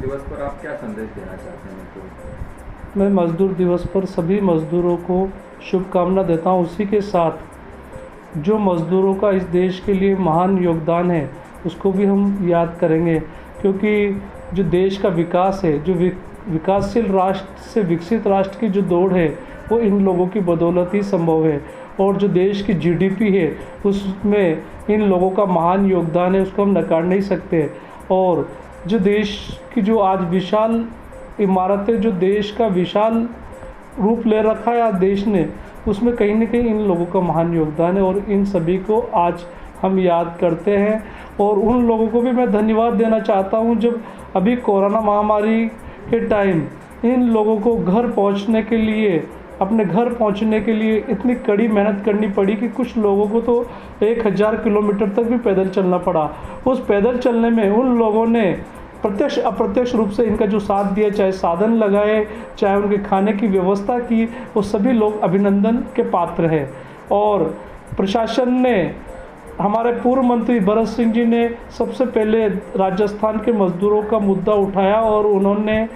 दिवस पर आप क्या संदेश देना चाहते हैं मजदूरों को? मैं मज़दूर दिवस पर सभी मज़दूरों को शुभकामना देता हूँ। उसी के साथ जो मज़दूरों का इस देश के लिए महान योगदान है उसको भी हम याद करेंगे, क्योंकि जो देश का विकास है, जो विकासशील राष्ट्र से विकसित राष्ट्र की जो दौड़ है वो इन लोगों की बदौलत ही संभव है। और जो देश की जीडीपी है उसमें इन लोगों का महान योगदान है, उसको हम नकार नहीं सकते। और जो देश की जो आज विशाल इमारतें, जो देश का विशाल रूप ले रखा है आज देश ने, उसमें कहीं ना कहीं इन लोगों का महान योगदान है और इन सभी को आज हम याद करते हैं। और उन लोगों को भी मैं धन्यवाद देना चाहता हूं जब अभी कोरोना महामारी के टाइम इन लोगों को घर पहुंचने के लिए, अपने घर पहुंचने के लिए इतनी कड़ी मेहनत करनी पड़ी कि कुछ लोगों को तो 1000 किलोमीटर तक भी पैदल चलना पड़ा। उस पैदल चलने में उन लोगों ने प्रत्यक्ष अप्रत्यक्ष रूप से इनका जो साथ दिया, चाहे साधन लगाए, चाहे उनके खाने की व्यवस्था की, वो सभी लोग अभिनंदन के पात्र हैं। और प्रशासन ने, हमारे पूर्व मंत्री भरत सिंह जी ने सबसे पहले राजस्थान के मज़दूरों का मुद्दा उठाया और उन्होंने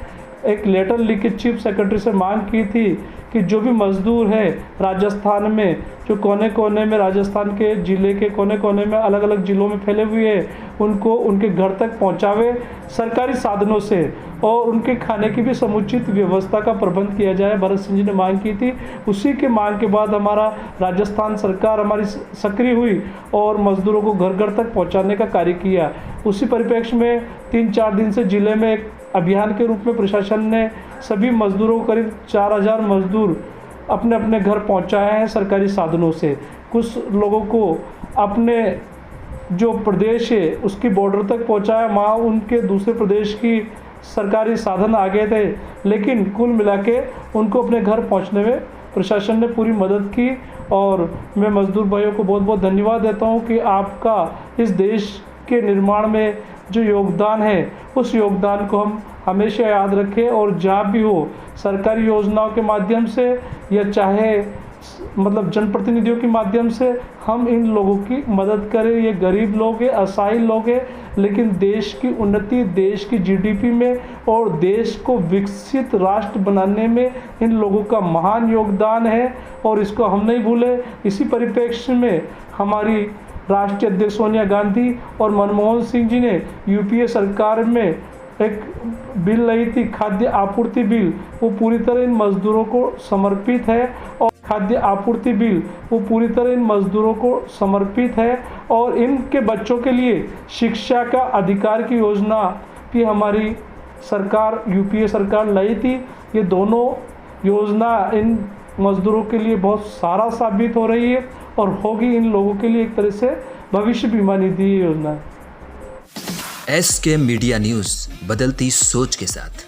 एक लेटर लिख के चीफ सेक्रेटरी से मांग की थी कि जो भी मज़दूर है राजस्थान में, जो कोने कोने में, राजस्थान के ज़िले के कोने कोने में, अलग अलग ज़िलों में फैले हुए हैं, उनको उनके घर तक पहुंचावे सरकारी साधनों से, और उनके खाने की भी समुचित व्यवस्था का प्रबंध किया जाए। भरत सिंह जी ने मांग की थी। उसी के मांग के बाद हमारा राजस्थान सरकार हमारी सक्रिय हुई और मज़दूरों को घर घर तक पहुँचाने का कार्य किया। उसी परिप्रेक्ष्य में 3-4 दिन से ज़िले में एक अभियान के रूप में प्रशासन ने सभी मज़दूरों को, करीब 4000 मज़दूर अपने अपने घर पहुंचाए हैं सरकारी साधनों से। कुछ लोगों को अपने जो प्रदेश है उसकी बॉर्डर तक पहुंचाया, वहाँ उनके दूसरे प्रदेश की सरकारी साधन आ गए थे, लेकिन कुल मिला के उनको अपने घर पहुंचने में प्रशासन ने पूरी मदद की। और मैं मज़दूर भाइयों को बहुत बहुत धन्यवाद देता हूं कि आपका इस देश के निर्माण में जो योगदान है उस योगदान को हम हमेशा याद रखें। और जहाँ भी हो, सरकारी योजनाओं के माध्यम से या चाहे जनप्रतिनिधियों के माध्यम से हम इन लोगों की मदद करें। ये गरीब लोग हैं, असहाय लोग हैं, लेकिन देश की उन्नति, देश की जीडीपी में और देश को विकसित राष्ट्र बनाने में इन लोगों का महान योगदान है और इसको हम नहीं भूलें। इसी परिप्रेक्ष्य में हमारी राष्ट्रीय अध्यक्ष सोनिया गांधी और मनमोहन सिंह जी ने यूपीए सरकार में एक बिल लाई थी, खाद्य आपूर्ति बिल, वो पूरी तरह इन मज़दूरों को समर्पित है। और खाद्य आपूर्ति बिल वो पूरी तरह इन मज़दूरों को समर्पित है। और इनके बच्चों के लिए शिक्षा का अधिकार की योजना भी हमारी सरकार, यूपीए सरकार लाई थी। ये दोनों योजना इन मज़दूरों के लिए बहुत सारा साबित हो रही है और होगी इन लोगों के लिए एक तरह से भविष्य बीमा निधि योजना। SK मीडिया न्यूज़, बदलती सोच के साथ।